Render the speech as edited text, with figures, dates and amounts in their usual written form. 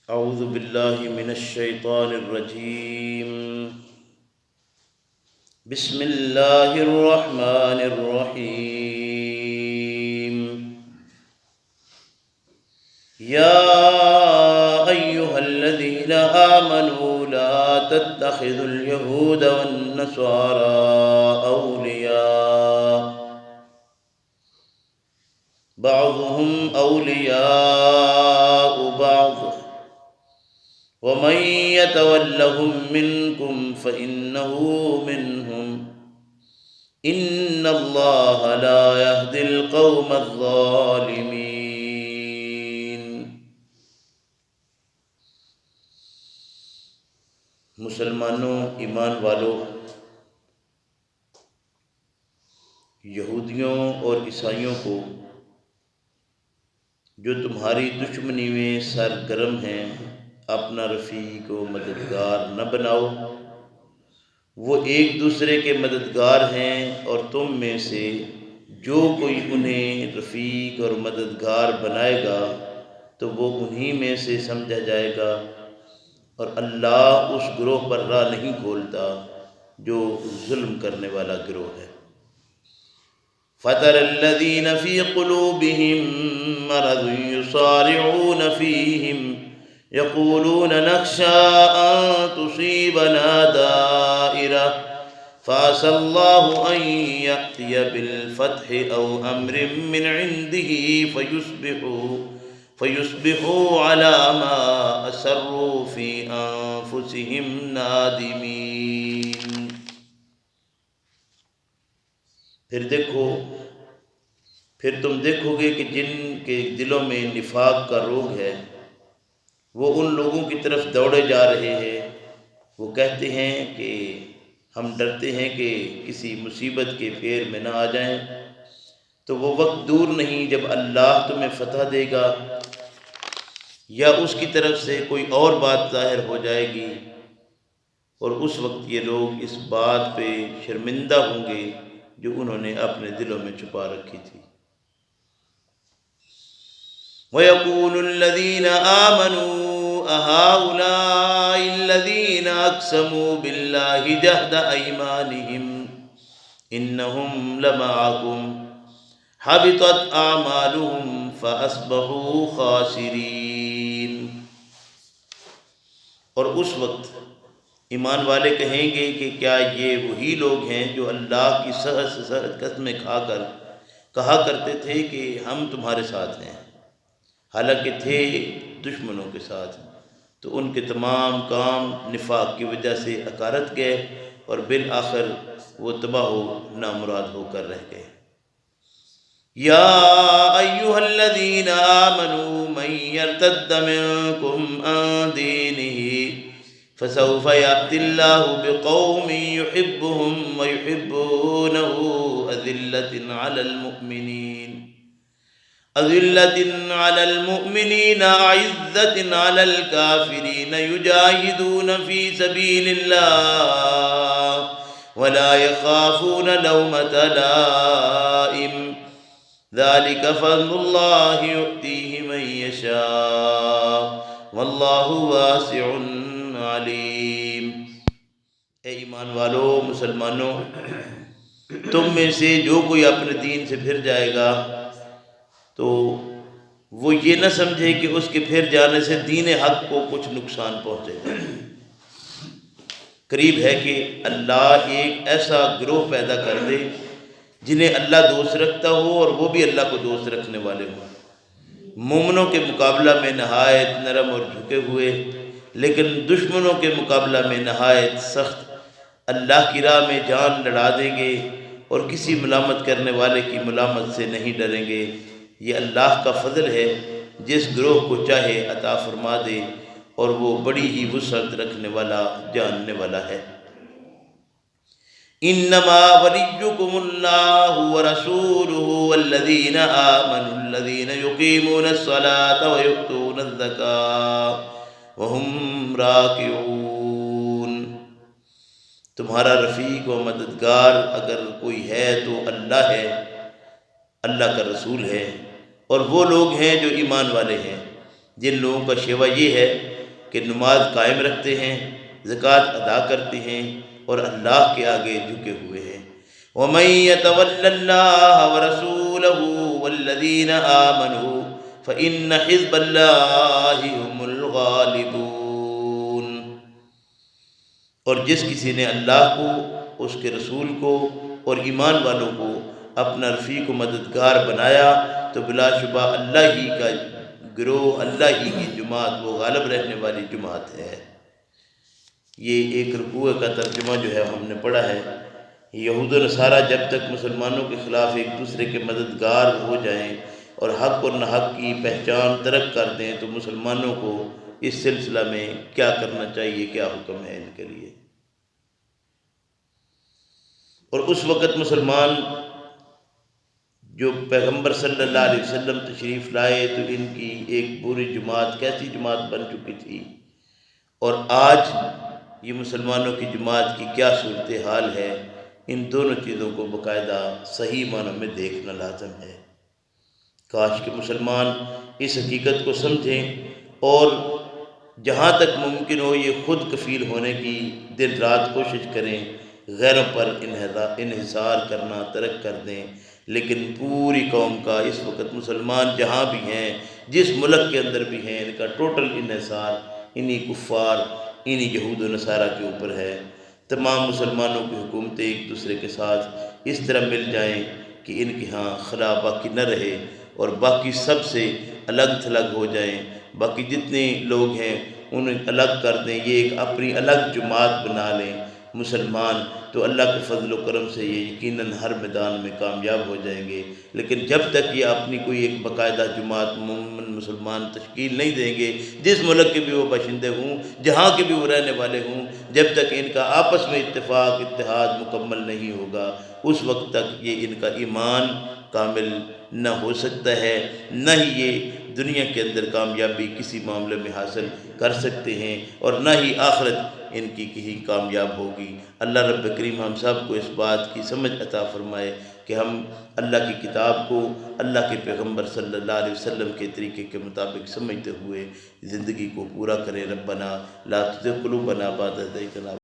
اعوذ باللہ من الشیطان الرجیم بسم اللہ الرحمن الرحیم یا ایہا الذین آمنوا لا تتخذوا اليہود والنصارى اولیاء بعضهم اولیاء بعض ومن يتولهم منكم فإنه منهم إن الله لا يهدي القوم الظالمين۔ مسلمانوں، ایمان والوں، یہودیوں اور عیسائیوں کو جو تمہاری دشمنی میں سرگرم ہیں اپنا رفیق و مددگار نہ بناؤ۔ وہ ایک دوسرے کے مددگار ہیں اور تم میں سے جو کوئی انہیں رفیق اور مددگار بنائے گا تو وہ انہی میں سے سمجھا جائے گا، اور اللہ اس گروہ پر راہ نہیں کھولتا جو ظلم کرنے والا گروہ ہے۔ فَتَرَى الَّذِينَ فِي قُلُوبِهِم مَّرَضٌ يُصَارِعُونَ فِيهِمْ يقولون نخشى أن تصيبنا دائرة فعسى الله أن يأتي بالفتح أو أمر من عنده فيصبحوا على ما أسروا في أنفسهم نادمين۔ پھر تم دیکھو گے کہ جن کے دلوں میں نفاق کا روگ ہے وہ ان لوگوں کی طرف دوڑے جا رہے ہیں۔ وہ کہتے ہیں کہ ہم ڈرتے ہیں کہ کسی مصیبت کے پھیر میں نہ آ جائیں، تو وہ وقت دور نہیں جب اللہ تمہیں فتح دے گا یا اس کی طرف سے کوئی اور بات ظاہر ہو جائے گی، اور اس وقت یہ لوگ اس بات پہ شرمندہ ہوں گے جو انہوں نے اپنے دلوں میں چھپا رکھی تھی۔ وَيَقُولُ الَّذِينَ آمَنُوا أَهَؤُلَاءِ الَّذِينَ أَقْسَمُوا بِاللَّهِ جَهْدَ أَيْمَانِهِمْ إِنَّهُمْ لَمَعَكُمْ حَبِطَتْ أَعْمَالُهُمْ فَأَصْبَحُوا خَاسِرِينَ۔ اور اس وقت ایمان والے کہیں گے کہ کیا یہ وہی لوگ ہیں جو اللہ کی سخت سے سخت قسمیں کھا کر کہا کرتے تھے کہ ہم تمہارے ساتھ ہیں، حالانکہ تھے دشمنوں کے ساتھ، تو ان کے تمام کام نفاق کی وجہ سے اکارت گئے اور بالآخر وہ تباہ و نامراد ہو کر رہ گئے۔ یا ایہا الذین آمنوا من یرتد منکم عن دینہ فسوف یأتی اللہ بقوم یحبهم ویحبونہ أذلة على المؤمنين أعزة على الكافرين يجاهدون في سبيل الله ولا يخافون لومة لائم ذلك فضل الله يؤتيه من يشاء والله واسع عليم۔ اے ایمان والو، مسلمانوں، تم میں سے جو کوئی اپنے دین سے پھر جائے گا تو وہ یہ نہ سمجھے کہ اس کے پھر جانے سے دین حق کو کچھ نقصان پہنچے گا۔ قریب ہے کہ اللہ ایک ایسا گروہ پیدا کر دے جنہیں اللہ دوست رکھتا ہو اور وہ بھی اللہ کو دوست رکھنے والے ہوں، مومنوں کے مقابلہ میں نہایت نرم اور جھکے ہوئے، لیکن دشمنوں کے مقابلہ میں نہایت سخت، اللہ کی راہ میں جان لڑا دیں گے اور کسی ملامت کرنے والے کی ملامت سے نہیں ڈریں گے۔ یہ اللہ کا فضل ہے، جس گروہ کو چاہے عطا فرما دے، اور وہ بڑی ہی وسعت رکھنے والا، جاننے والا ہے۔ انما ولیکم اللہ ورسولہ والذین آمنوا الذین یقیمون الصلاة ویؤتون الزکاة وہم راکعون۔ تمہارا رفیق و مددگار اگر کوئی ہے تو اللہ ہے، اللہ کا رسول ہے، اور وہ لوگ ہیں جو ایمان والے ہیں، جن لوگوں کا شیوہ یہ ہے کہ نماز قائم رکھتے ہیں، زکوٰۃ ادا کرتے ہیں اور اللہ کے آگے جھکے ہوئے ہیں۔ وَمَن يَتَوَلَّ اللَّهَ وَرَسُولَهُ وَالَّذِينَ آمَنُوا فَإِنَّ حِزْبَ اللَّهِ هُمُ الْغَالِبُونَ۔ اور جس کسی نے اللہ کو، اس کے رسول کو اور ایمان والوں کو اپنا رفیق و مددگار بنایا تو بلا شبہ اللہ ہی کا گروہ، اللہ ہی کی جماعت وہ غالب رہنے والی جماعت ہے۔ یہ ایک رکوع کا ترجمہ جو ہے ہم نے پڑھا ہے۔ یہود و نصارہ جب تک مسلمانوں کے خلاف ایک دوسرے کے مددگار ہو جائیں اور حق اور ناحق کی پہچان ترک کر دیں تو مسلمانوں کو اس سلسلہ میں کیا کرنا چاہیے، کیا حکم ہے ان کے لیے۔ اور اس وقت مسلمان جو پیغمبر صلی اللہ علیہ وسلم تشریف لائے تو ان کی ایک پوری جماعت کیسی جماعت بن چکی تھی، اور آج یہ مسلمانوں کی جماعت کی کیا صورتحال ہے، ان دونوں چیزوں کو باقاعدہ صحیح معنوں میں دیکھنا لازم ہے۔ کاش کہ مسلمان اس حقیقت کو سمجھیں اور جہاں تک ممکن ہو یہ خود کفیل ہونے کی دن رات کوشش کریں، غیروں پر انحصار کرنا ترک کر دیں۔ لیکن پوری قوم کا اس وقت مسلمان جہاں بھی ہیں، جس ملک کے اندر بھی ہیں، ان کا ٹوٹل انحصار انہی کفار، انہی یہود و نصارہ کے اوپر ہے۔ تمام مسلمانوں کی حکومتیں ایک دوسرے کے ساتھ اس طرح مل جائیں کہ ان کے ہاں خلا باقی نہ رہے اور باقی سب سے الگ تھلگ ہو جائیں، باقی جتنے لوگ ہیں انہیں الگ کر دیں، یہ ایک اپنی الگ جماعت بنا لیں مسلمان، تو اللہ کے فضل و کرم سے یہ یقیناً ہر میدان میں کامیاب ہو جائیں گے۔ لیکن جب تک یہ اپنی کوئی ایک باقاعدہ جماعت مومن مسلمان تشکیل نہیں دیں گے، جس ملک کے بھی وہ باشندے ہوں، جہاں کے بھی وہ رہنے والے ہوں، جب تک ان کا آپس میں اتفاق اتحاد مکمل نہیں ہوگا، اس وقت تک یہ ان کا ایمان کامل نہ ہو سکتا ہے، نہ ہی یہ دنیا کے اندر کامیابی کسی معاملے میں حاصل کر سکتے ہیں، اور نہ ہی آخرت ان کی کہیں کامیاب ہوگی۔ اللہ رب کریم ہم سب کو اس بات کی سمجھ عطا فرمائے کہ ہم اللہ کی کتاب کو اللہ کے پیغمبر صلی اللہ علیہ وسلم کے طریقے کے مطابق سمجھتے ہوئے زندگی کو پورا کریں۔ ربنا لا تزغ قلوبنا بعد إذ هديتنا